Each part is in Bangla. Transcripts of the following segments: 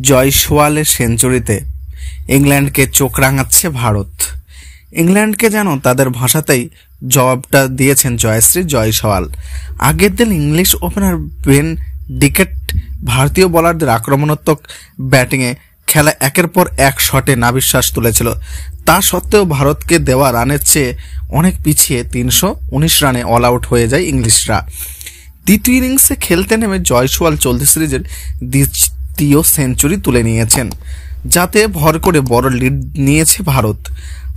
জয়সওয়ালের সেঞ্চুরিতে ইংল্যান্ডকে চোখ রাঙাচ্ছে ভারত। ইংল্যান্ডকে যেন তাদের ভাষাতেই জবাবটা দিয়েছেন জয়শ্রী জয়সওয়াল। আগের দিন ইংলিশ ওপেনার বেন ডিকেট ভারতীয় বোলারদের আক্রমণাত্মক ব্যাটিংয়ে খেলা একের পর এক শটে নাভিশ্বাস তুলেছিল। তা সত্ত্বেও ভারতকে দেওয়া রানের চেয়ে অনেক পিছিয়ে 319 রানে অল আউট হয়ে যায় ইংলিশরা। দ্বিতীয় ইনিংসে খেলতে নেমে জয়সওয়াল চলতি সিরিজের দ্বিতীয় সেঞ্চুরি তুলে নিয়েছেন, যাতে ভর করে বড় লিড নিয়েছে ভারত।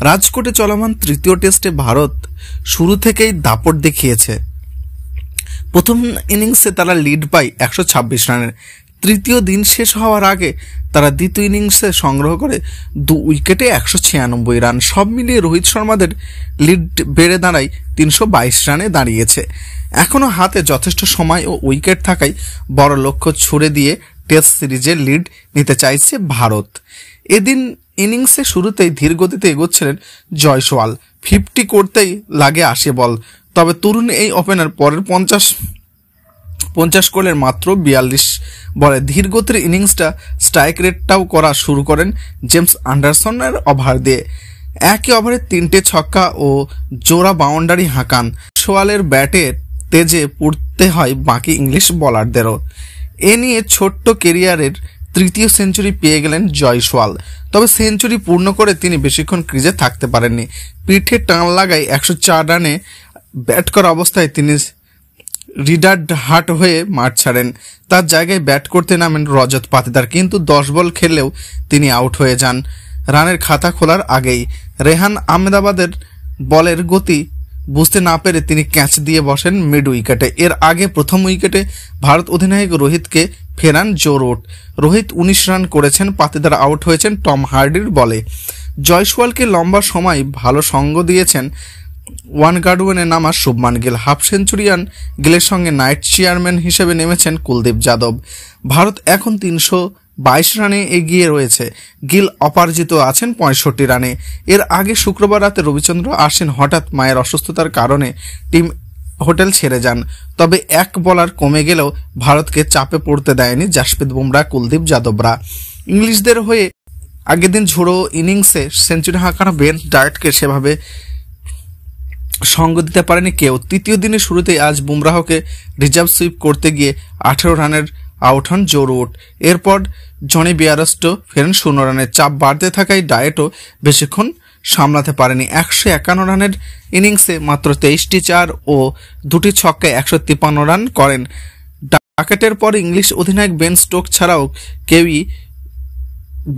রাজকোটে চলমান তৃতীয় টেস্টে ভারত শুরু থেকেই দাপট দেখিয়েছে। প্রথম ইনিংসে তারা লিড পায় 126 রানের। তৃতীয় দিন শেষ হওয়ার আগে তারা দ্বিতীয় ইনিংসে সংগ্রহ করে 2 উইকেটে 196 রান। সব মিলিয়ে রোহিত শর্মাদের লিড বেড়ে দাঁড়ায় 322 রানে দাঁড়িয়েছে। এখনও হাতে যথেষ্ট সময় ও উইকেট থাকায় বড় লক্ষ্য ছুড়ে দিয়ে টেস্ট সিরিজের লিড নিতে চাইছে ভারত। এদিন ইনিংসে শুরুতেই ধীর গতিতে এগোচ্ছিলেন জয়সওয়াল। 50 করতেই লাগে 80 বল। তবে তরুণ এই ওপেনার পরের 50 করলেন মাত্র 42 বলে। ধীর গতির ইনিংসটা স্ট্রাইক রেটটাও করা শুরু করেন জেমস অ্যান্ডারসনের ওভার দিয়ে। একই ওভারে 3টে ছক্কা ও জোড়া বাউন্ডারি হাঁকান। জয়সওয়ালের ব্যাটের তেজে পড়তে হয় বাকি ইংলিশ বোলারদেরও। এ নিয়ে ছোট্ট কেরিয়ারের তৃতীয় সেঞ্চুরি পেয়ে গেলেন জয়সওয়াল। তবে সেঞ্চুরি পূর্ণ করে তিনি বেশিক্ষণ ক্রিজে থাকতে পারেননি। পিঠে টান লাগায় 104 রানে ব্যাট করা অবস্থায় তিনি রিডার্ড হার্ট হয়ে মাঠ ছাড়েন। তার জায়গায় ব্যাট করতে নামেন রজত পাতিদার, কিন্তু 10 বল খেললেও তিনি আউট হয়ে যান রানের খাতা খোলার আগেই। রেহান আহমেদাবাদের বলের গতি বুঝতে না পেরে তিনি ক্যাচ দিয়ে বসেন মিড উইকেটে। এর আগে প্রথম উইকেটে ভারত অধিনায়ক রোহিতকে ফেরান জো রুট। রোহিত 19 রান করেছেন, পাতিদার আউট হয়েছেন টম হার্ডির বলে। জয়সওয়ালকে লম্বা সময় ভালো সঙ্গ দিয়েছেন ওয়ান গার্ডওয়েনে নামা শুভমান গিল। হাফ সেঞ্চুরিয়ান গিলের সঙ্গে নাইট চেয়ারম্যান হিসেবে নেমেছেন কুলদীপ যাদব। ভারত এখন 322 রানে এগিয়ে রয়েছে। গিল অপরাজিত আছেন 65 রানে। এর আগে শুক্রবার রাতে রবিচন্দ্র আশ্বিন হঠাৎ মায়ের অসুস্থতার কারণে টিম হোটেল ছেড়ে যান। তবে এক বলার কমে গেলেও ভারতকে চাপে পড়তে দেয়নি জাসপ্রীত বুমরা, কুলদীপ যাদবরা। ইংলিশদের হয়ে আগের দিন ঝোড়ো ইনিংসে সেঞ্চুরি হাঁকানো বেন ডায়েটকে সেভাবে সঙ্গ দিতে পারেনি কেউ। তৃতীয় দিনের শুরুতেই আজ বুমরাহকে রিজার্ভ সুইপ করতে গিয়ে 18 রানের আউট হন জো রুট। এরপর জনি বিয়ারস্টো ফেরেন 0 রানের। চাপ বাড়তে থাকায় ডায়েটও বেশিক্ষণ সামলাতে পারেনি। 151 রানের ইনিংসে মাত্র 23টি 4 ও 2টি ছক্কায় 153 রান করেন। ডাকেটের পর ইংলিশ অধিনায়ক বেন স্টোক ছাড়াও কেউই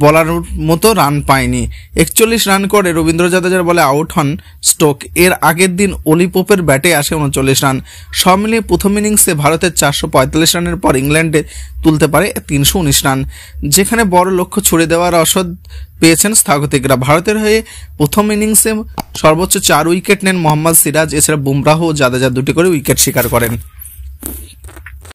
বলার মতো রান পায়নি। 41 রান করে রবীন্দ্র জাদেজার বলে আউট হন স্টোক। এর আগের দিন অলি পোপের ব্যাটে আসে 39 রান। সব মিলিয়ে প্রথম ইনিংসে ভারতের 445 রানের পর ইংল্যান্ডে তুলতে পারে 319 রান, যেখানে বড় লক্ষ্য ছুড়ে দেওয়ার রসদ পেয়েছেন স্বাগতিকরা। ভারতের হয়ে প্রথম ইনিংসে সর্বোচ্চ 4 উইকেট নেন মোহাম্মদ সিরাজ। এছাড়া বুমরাহ ও জাদেজা 2টি করে উইকেট শিকার করেন।